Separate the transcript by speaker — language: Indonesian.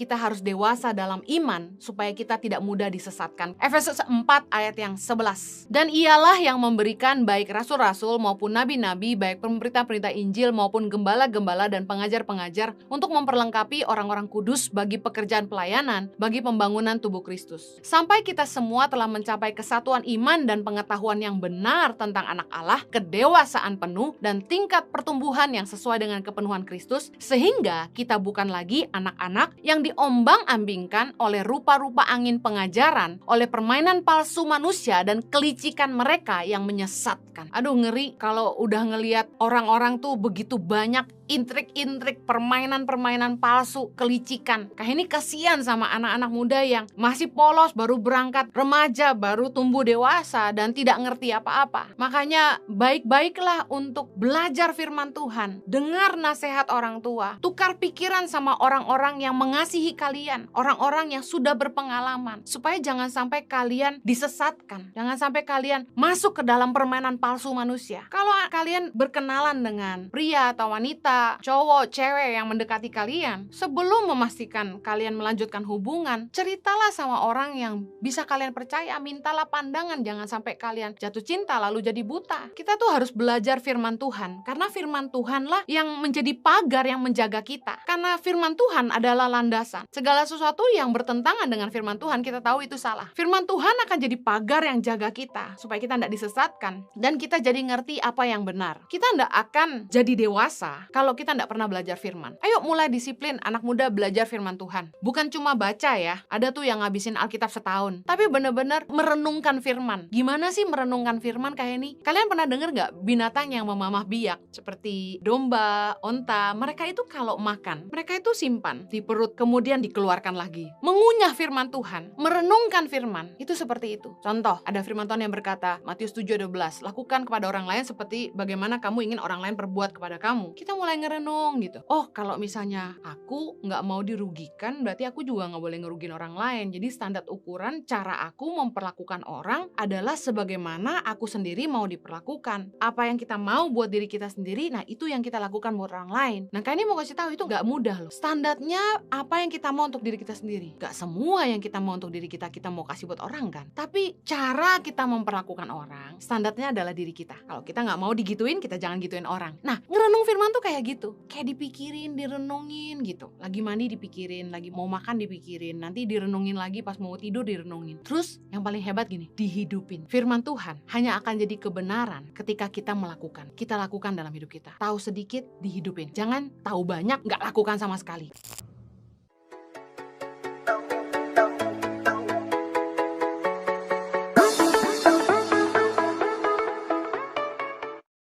Speaker 1: kita harus dewasa dalam iman supaya kita tidak mudah disesatkan. Efesus 4 ayat yang 11. Dan ialah yang memberikan baik rasul-rasul maupun nabi-nabi, baik pemberita-pemberita Injil maupun gembala-gembala dan pengajar-pengajar untuk memperlengkapi orang-orang kudus bagi pekerjaan pelayanan, bagi pembangunan tubuh Kristus. Sampai kita semua telah mencapai kesatuan iman dan pengetahuan yang benar tentang anak Allah, kedewasaan penuh dan tingkat pertumbuhan yang sesuai dengan kepenuhan Kristus, sehingga kita bukan lagi anak-anak yang diombang-ambingkan oleh rupa-rupa angin pengajaran, oleh permainan palsu manusia dan kelicikan mereka yang menyesatkan. Aduh, ngeri kalau udah ngelihat orang-orang tuh begitu banyak intrik-intrik, permainan-permainan palsu, kelicikan. Kayak ini kasihan sama anak-anak muda yang masih polos, baru berangkat remaja, baru tumbuh dewasa dan tidak ngerti apa-apa. Makanya baik-baiklah untuk belajar firman Tuhan, dengar nasihat orang tua, tukar pikiran sama orang-orang yang mengasihi kalian, orang-orang yang sudah berpengalaman, supaya jangan sampai kalian disesatkan, jangan sampai kalian masuk ke dalam permainan palsu manusia. Kalau kalian berkenalan dengan pria atau wanita, cowok, cewek yang mendekati kalian, sebelum memastikan kalian melanjutkan hubungan, ceritalah sama orang yang bisa kalian percaya, mintalah pandangan, jangan sampai kalian jatuh cinta lalu jadi buta. Kita tuh harus belajar firman Tuhan, karena firman Tuhanlah yang menjadi pagar yang menjaga kita. Karena firman Tuhan adalah landasan. Segala sesuatu yang bertentangan dengan firman Tuhan, kita tahu itu salah. Firman Tuhan akan jadi pagar yang jaga kita, supaya kita tidak disesatkan, dan kita jadi ngerti apa yang benar. Kita tidak akan jadi dewasa kalau kita tidak pernah belajar firman. Ayo mulai disiplin anak muda belajar firman Tuhan. Bukan cuma baca ya, ada tuh yang ngabisin Alkitab setahun, tapi benar-benar merenungkan firman. Gimana sih merenungkan firman kayak ini? Kalian pernah dengar nggak binatang yang memamah biak? Seperti domba, onta, mereka itu kalau makan, mereka itu simpan di perut, kemudian dikeluarkan lagi. Mengunyah firman Tuhan, merenungkan firman, itu seperti itu. Contoh, ada firman Tuhan yang berkata, Matius 7:12, lakukan kepada orang lain seperti bagaimana kamu ingin orang lain perbuat kepada kamu. Kita mulai ngerenung gitu. Oh, kalau misalnya aku nggak mau dirugikan, berarti aku juga nggak boleh ngerugin orang lain. Jadi standar ukuran cara aku memperlakukan orang adalah sebagaimana aku sendiri mau diperlakukan. Apa yang kita mau buat diri kita sendiri, nah itu yang kita lakukan buat orang lain. Nah, Kak ini mau kasih tahu itu nggak mudah loh. Standarnya apa yang kita mau untuk diri kita sendiri. Nggak semua yang kita mau untuk diri kita mau kasih buat orang kan. Tapi cara kita memperlakukan orang, standarnya adalah diri kita. Kalau kita nggak mau digituin, kita jangan gituin orang. Nah, ngerenung firman tuh kayak gitu. Kayak dipikirin, direnungin gitu. Lagi mandi dipikirin, lagi mau makan dipikirin, nanti direnungin lagi pas mau tidur direnungin. Terus yang paling hebat gini, dihidupin. Firman Tuhan hanya akan jadi kebenaran ketika kita melakukan. Kita lakukan dalam hidup kita. Tahu sedikit, dihidupin. Jangan tahu banyak, nggak lakukan sama sekali.